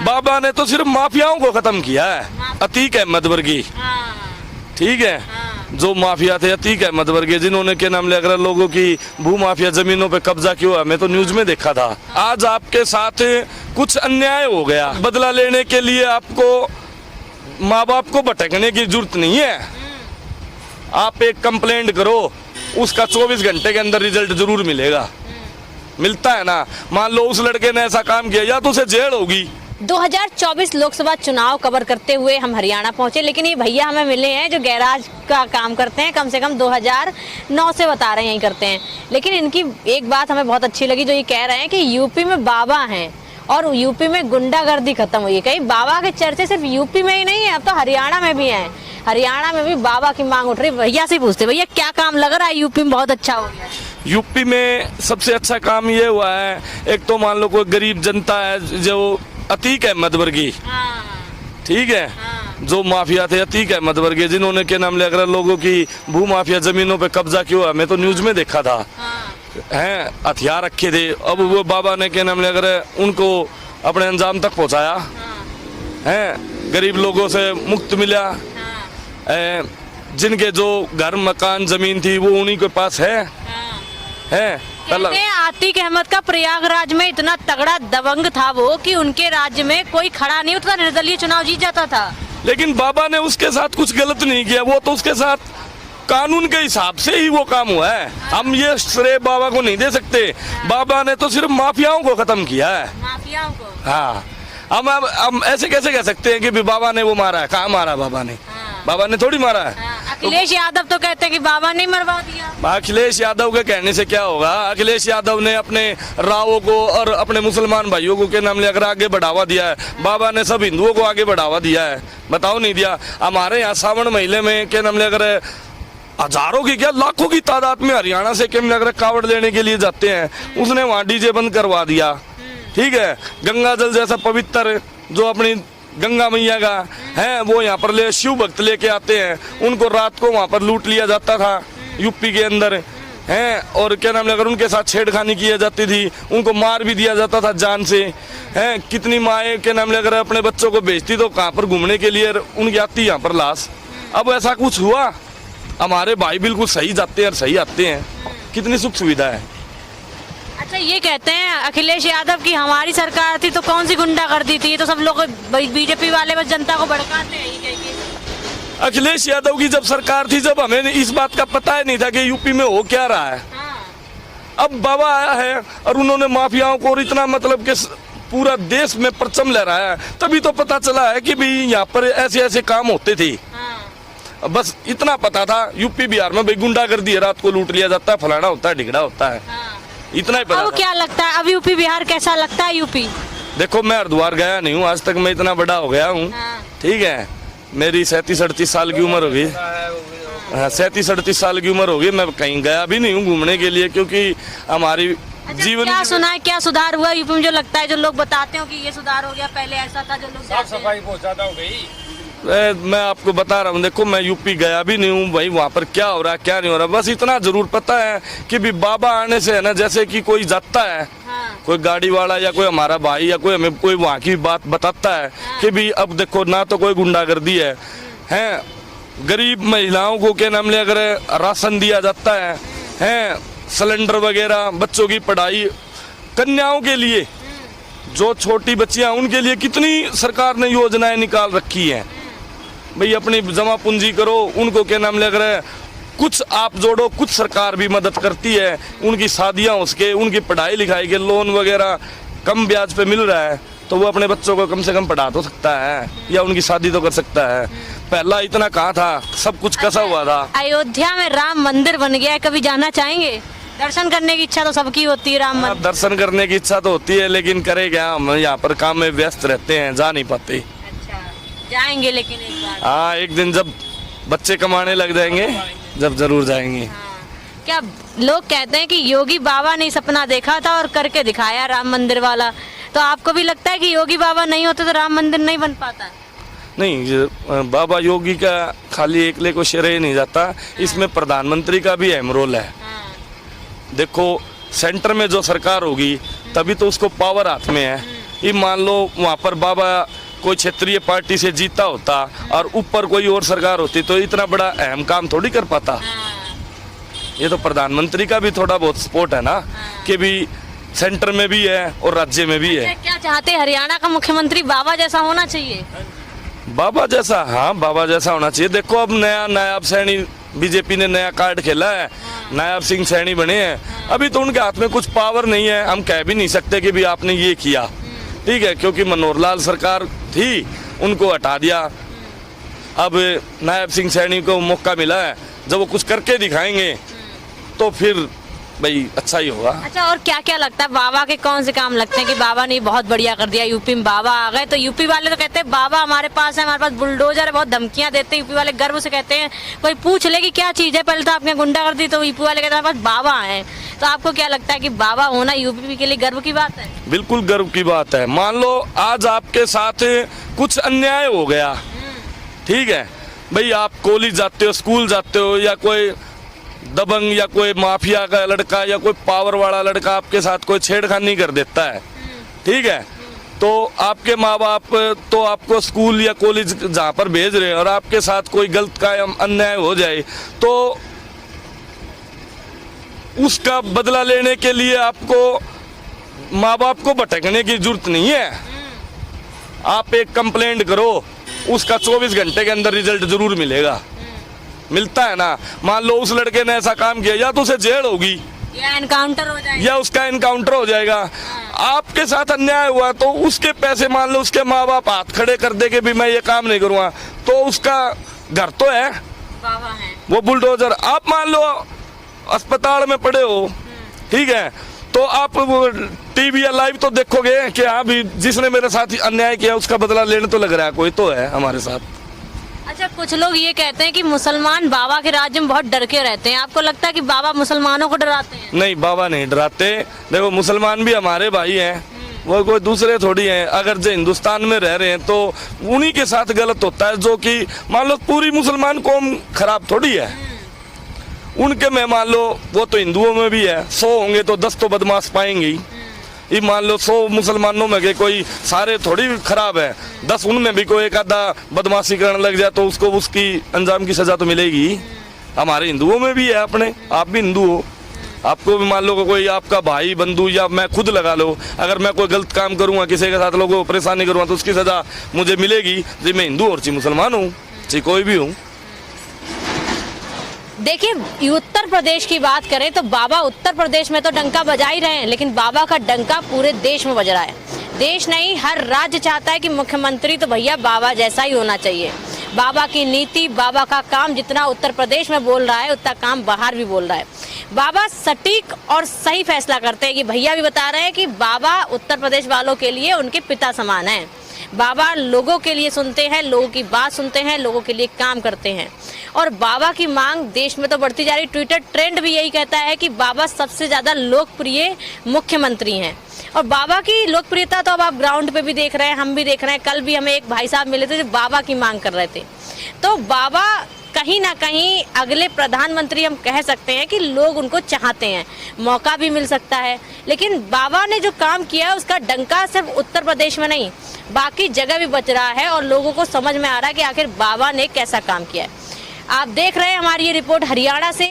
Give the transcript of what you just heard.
बाबा ने तो सिर्फ माफियाओं को खत्म किया है। अतीक अहमद वर्गी, ठीक है, जो माफिया थे अतीक अहमद वर्गी, जिन्होंने क्या नाम लेकर लोगों की भू माफिया जमीनों पे कब्जा किया। मैं तो न्यूज में देखा था। आज आपके साथ कुछ अन्याय हो गया, बदला लेने के लिए आपको माँ बाप को भटकने की जरूरत नहीं है। आप एक कंप्लेंट करो, उसका 24 घंटे के अंदर रिजल्ट जरूर मिलेगा। मिलता है ना। मान लो उस लड़के ने ऐसा काम किया, या तो उसे जेल होगी। 2024 लोकसभा चुनाव कवर करते हुए हम हरियाणा पहुंचे, लेकिन ये भैया हमें मिले हैं जो गैराज का काम करते हैं, कम से कम 2009 से बता रहे हैं यही करते हैं। लेकिन इनकी एक बात हमें बहुत अच्छी लगी, जो ये कह रहे हैं कि यूपी में बाबा हैं और यूपी में गुंडागर्दी खत्म हुई है। कहीं बाबा के चर्चे सिर्फ यूपी में ही नहीं है, अब तो हरियाणा में भी हैं। हरियाणा में भी बाबा की मांग उठ रही। भैया से पूछते, भैया क्या काम लग रहा है यूपी में बहुत अच्छा हो गया? यूपी में सबसे अच्छा काम ये हुआ है, एक तो मान लो कोई गरीब जनता है, जो अतीक अहमद वर्गी, ठीक है, जो माफिया थे अतीक अहमद वर्गी, जिन्होंने क्या नाम लेकर लोगों की भू माफिया जमीनों पे कब्जा किया। मैं तो न्यूज में देखा था। हैं, हथियार रखे थे। अब वो बाबा ने क्या नाम लेकर उनको अपने अंजाम तक पहुंचाया। हैं, गरीब लोगों से मुक्त मिला। जिनके जो घर मकान जमीन थी वो उन्हीं के पास है। अतीक अहमद का प्रयागराज में इतना तगड़ा दबंग था वो कि उनके राज्य में कोई खड़ा नहीं उठता, निर्दलीय चुनाव जीत जाता था। लेकिन बाबा ने उसके साथ कुछ गलत नहीं किया। वो तो उसके साथ कानून के हिसाब से ही वो काम हुआ है। हम ये श्रेय बाबा को नहीं दे सकते। बाबा ने तो सिर्फ माफियाओं को खत्म किया है। माफियाओं को, हाँ। हम ऐसे कैसे कह सकते हैं कि भी बाबा ने वो मारा है? कहाँ मारा बाबा ने? बाबा ने थोड़ी मारा है। अखिलेश यादव तो कहते हैं कि बाबा ने मरवा दिया। अखिलेश यादव के कहने से क्या होगा? अखिलेश यादव ने अपने रावों को और अपने मुसलमान भाइयों को के नाम लेकर आगे बढ़ावा दिया है। बाबा ने सब हिंदुओं को आगे बढ़ावा दिया है, बताओ नहीं दिया? हमारे यहाँ सावन महीने में क्या नाम लेकर हजारों की क्या लाखों की तादाद में हरियाणा से क्या लेकर कावड़ लेने के लिए जाते हैं। उसने वहाँ डीजे बंद करवा दिया, ठीक है। गंगा जल जैसा पवित्र जो अपनी गंगा मैया का है, वो यहाँ पर ले शिव भक्त लेके आते हैं। उनको रात को वहाँ पर लूट लिया जाता था यूपी के अंदर, हैं, और क्या नाम लेकर उनके साथ छेड़खानी की जाती थी। उनको मार भी दिया जाता था जान से, हैं। कितनी माएँ के नाम लेकर अपने बच्चों को भेजती तो कहाँ पर घूमने के लिए, उनकी आती यहाँ पर लाश। अब ऐसा कुछ हुआ? हमारे भाई बिल्कुल सही जाते हैं और सही आते हैं। कितनी सुख सुविधा है। अच्छा, ये कहते हैं अखिलेश यादव की हमारी सरकार थी तो कौन सी गुंडागर्दी थी, तो सब लोग बीजेपी वाले बस जनता को भड़काते हैं। अखिलेश यादव की जब सरकार थी, जब हमें इस बात का पता ही नहीं था कि यूपी में हो क्या रहा है। अब बाबा आया है और उन्होंने माफियाओं को इतना मतलब कि पूरा देश में परचम लहराया है, तभी तो पता चला है कि भाई यहाँ पर ऐसे ऐसे काम होते थे। बस इतना पता था यूपी बिहार में भाई गुंडागर्दी है, रात को लूट लिया जाता है, फलाना होता है, ढिगड़ा होता है, इतना ही पता। अब क्या लगता है, अब यूपी बिहार कैसा लगता है? यूपी देखो, मैं हरिद्वार गया नहीं हूँ आज तक, मैं इतना बड़ा हो गया हूँ, ठीक है। मेरी 37-38 साल की उम्र होगी, 37-38 साल की उम्र होगी। मैं कहीं गया भी नहीं हूँ घूमने के लिए, क्योंकि हमारी जीवन क्या सुना है, क्या सुधार हुआ यूपी में? जो लगता है, जो लोग बताते हो कि ये सुधार हो गया, पहले ऐसा था, जो लोग साफ सफाई बहुत ज्यादा हो गई। मैं आपको बता रहा हूँ, देखो मैं यूपी गया भी नहीं हूँ भाई, वहाँ पर क्या हो रहा है क्या नहीं हो रहा, बस इतना जरूर पता है कि भी बाबा आने से है ना, जैसे कि कोई जाता है, कोई गाड़ी वाला या कोई हमारा भाई या कोई हमें कोई वहाँ की बात बताता है कि भी अब देखो ना तो कोई गुंडागर्दी है, गरीब महिलाओं को क्या नाम ले अगर राशन दिया जाता है, सिलेंडर वगैरह, बच्चों की पढ़ाई, कन्याओं के लिए जो छोटी बच्चियां उनके लिए कितनी सरकार ने योजनाएं निकाल रखी हैं। भाई अपनी जमा पूंजी करो, उनको क्या नाम ले कर कुछ आप जोड़ो, कुछ सरकार भी मदद करती है। उनकी शादियां हो सके, उनकी पढ़ाई लिखाई के लोन वगैरह कम ब्याज पे मिल रहा है, तो वो अपने बच्चों को कम से कम पढ़ा तो सकता है या उनकी शादी तो कर सकता है। पहला इतना कहाँ था, सब कुछ कसा हुआ था। अयोध्या में राम मंदिर बन गया है, कभी जाना चाहेंगे? दर्शन करने की इच्छा तो सबकी होती है, राम मंदिर दर्शन करने की इच्छा तो होती है, लेकिन करे क्या, हम यहाँ पर काम में व्यस्त रहते हैं, जा नहीं पाते। अच्छा, जाएंगे लेकिन एक बार। हाँ, एक दिन जब बच्चे कमाने लग जाएंगे, जब जरूर जाएंगे। क्या लोग कहते हैं कि योगी बाबा ने सपना देखा था और करके दिखाया राम मंदिर वाला, तो आपको भी लगता है कि योगी बाबा नहीं होते तो राम मंदिर नहीं बन पाता? नहीं, बाबा योगी का खाली एकले को श्रेय नहीं जाता, इसमें प्रधानमंत्री का भी अहम रोल है। देखो सेंटर में जो सरकार होगी तभी तो उसको पावर हाथ में ये मान लो वहाँ पर बाबा कोई क्षेत्रीय पार्टी से जीता होता और ऊपर कोई और सरकार होती तो इतना बड़ा अहम काम थोड़ी कर पाता। ये तो प्रधानमंत्री का भी थोड़ा बहुत सपोर्ट है ना, कि भी सेंटर में भी है और राज्य में भी है। क्या चाहते हैं, हरियाणा का मुख्यमंत्री बाबा जैसा होना चाहिए? बाबा जैसा, हाँ बाबा जैसा होना चाहिए। देखो अब नया नायब सैनी बीजेपी ने नया कार्ड खेला है, नायब सिंह सैनी बने हैं। अभी तो उनके हाथ में कुछ पावर नहीं है, हम कह भी नहीं सकते कि भी आपने ये किया, ठीक है, क्योंकि मनोहर लाल सरकार थी, उनको हटा दिया। अब नायब सिंह सैनी को मौका मिला है, जब वो कुछ करके दिखाएंगे तो फिर भाई अच्छा ही होगा। अच्छा, और क्या क्या लगता है बाबा के कौन से काम लगते हैं कि बाबा ने बहुत बढ़िया कर दिया, यूपी में बाबा आ गए? तो यूपी वाले तो कहते हैं बाबा हमारे पास है, हमारे पास बुलडोजर है, बहुत धमकियां देते हैं यूपी वाले, गर्व से कहते हैं। कोई पूछ ले कि क्या चीज है, पहले तो आपने गुंडागर्दी, तो यूपी वाले कहते हैं हमारे पास बाबा है। तो आपको क्या लगता है कि बाबा होना यूपी के लिए गर्व की बात है? बिल्कुल गर्व की बात है। मान लो आज आपके साथ कुछ अन्याय हो गया, ठीक है भाई, आप कॉलेज जाते हो, स्कूल जाते हो, या कोई दबंग या कोई माफिया का लड़का या कोई पावर वाला लड़का आपके साथ कोई छेड़खानी कर देता है, ठीक है, तो आपके माँ बाप तो आपको स्कूल या कॉलेज जहाँ पर भेज रहे हैं और आपके साथ कोई गलत कायम अन्याय हो जाए तो उसका बदला लेने के लिए आपको माँ बाप को भटकने की जरूरत नहीं है। आप एक कंप्लेंट करो, उसका 24 घंटे के अंदर रिजल्ट जरूर मिलेगा, मिलता है ना। मान लो उस लड़के ने ऐसा काम किया, या तो उसे जेल होगी या एनकाउंटर हो जाएगा, या उसका एनकाउंटर हो जाएगा। आपके साथ अन्याय हुआ तो उसके पैसे, मान लो उसके माँ बाप हाथ खड़े कर दे कि भी मैं ये काम नहीं करूँगा, तो उसका घर तो है, बाबा है वो बुलडोजर। आप मान लो अस्पताल में पड़े हो, ठीक है, तो आप टीवी या लाइव तो देखोगे कि हाँ भी जिसने मेरे साथ अन्याय किया उसका बदला लेने तो लग रहा है, कोई तो है हमारे साथ। अच्छा, कुछ लोग ये कहते हैं कि मुसलमान बाबा के राज्य में बहुत डर के रहते हैं, आपको लगता है कि बाबा मुसलमानों को डराते हैं? नहीं, बाबा नहीं डराते। देखो मुसलमान भी हमारे भाई हैं, वो कोई दूसरे थोड़ी हैं। अगर जो हिंदुस्तान में रह रहे हैं तो उन्हीं के साथ गलत होता है, जो कि मान लो पूरी मुसलमान कौम खराब थोड़ी है। उनके में मान लो वो तो हिंदुओं में भी है, 100 होंगे तो 10 तो बदमाश पाएंगे ही। ये मान लो 100 मुसलमानों में के कोई सारे थोड़ी खराब है, 10 उनमें भी कोई एक आधा बदमाशी करने लग जाए तो उसको उसकी अंजाम की सजा तो मिलेगी। हमारे हिंदुओं में भी है अपने, आप भी हिंदू हो, आपको भी मान लो कोई आपका भाई बंधु या मैं खुद लगा लो, अगर मैं कोई गलत काम करूँगा, किसी के साथ लोगों को परेशानी करूँगा तो उसकी सजा मुझे मिलेगी। जी मैं हिंदू और चाहे मुसलमान हूँ, चाहे कोई भी हूँ। देखिए, उत्तर प्रदेश की बात करें तो बाबा उत्तर प्रदेश में तो डंका बजा ही रहे हैं, लेकिन बाबा का डंका पूरे देश में बज रहा है। देश नहीं, हर राज्य चाहता है कि मुख्यमंत्री तो भैया बाबा जैसा ही होना चाहिए। बाबा की नीति, बाबा का काम जितना उत्तर प्रदेश में बोल रहा है उतना काम बाहर भी बोल रहा है। बाबा सटीक और सही फैसला करते हैं, कि भैया भी बता रहे हैं कि बाबा उत्तर प्रदेश वालों के लिए उनके पिता समान हैं। बाबा लोगों के लिए सुनते हैं, लोगों की बात सुनते हैं, लोगों के लिए काम करते हैं। और बाबा की मांग देश में तो बढ़ती जा रही। ट्विटर ट्रेंड भी यही कहता है कि बाबा सबसे ज़्यादा लोकप्रिय मुख्यमंत्री हैं। और बाबा की लोकप्रियता तो अब आप ग्राउंड पे भी देख रहे हैं, हम भी देख रहे हैं। कल भी हमें एक भाई साहब मिले थे जो बाबा की मांग कर रहे थे। तो बाबा कहीं ना कहीं अगले प्रधानमंत्री हम कह सकते हैं कि लोग उनको चाहते हैं, मौका भी मिल सकता है। लेकिन बाबा ने जो काम किया है उसका डंका सिर्फ उत्तर प्रदेश में नहीं, बाकी जगह भी बच रहा है और लोगों को समझ में आ रहा है कि आखिर बाबा ने कैसा काम किया है। आप देख रहे हैं हमारी ये रिपोर्ट हरियाणा से।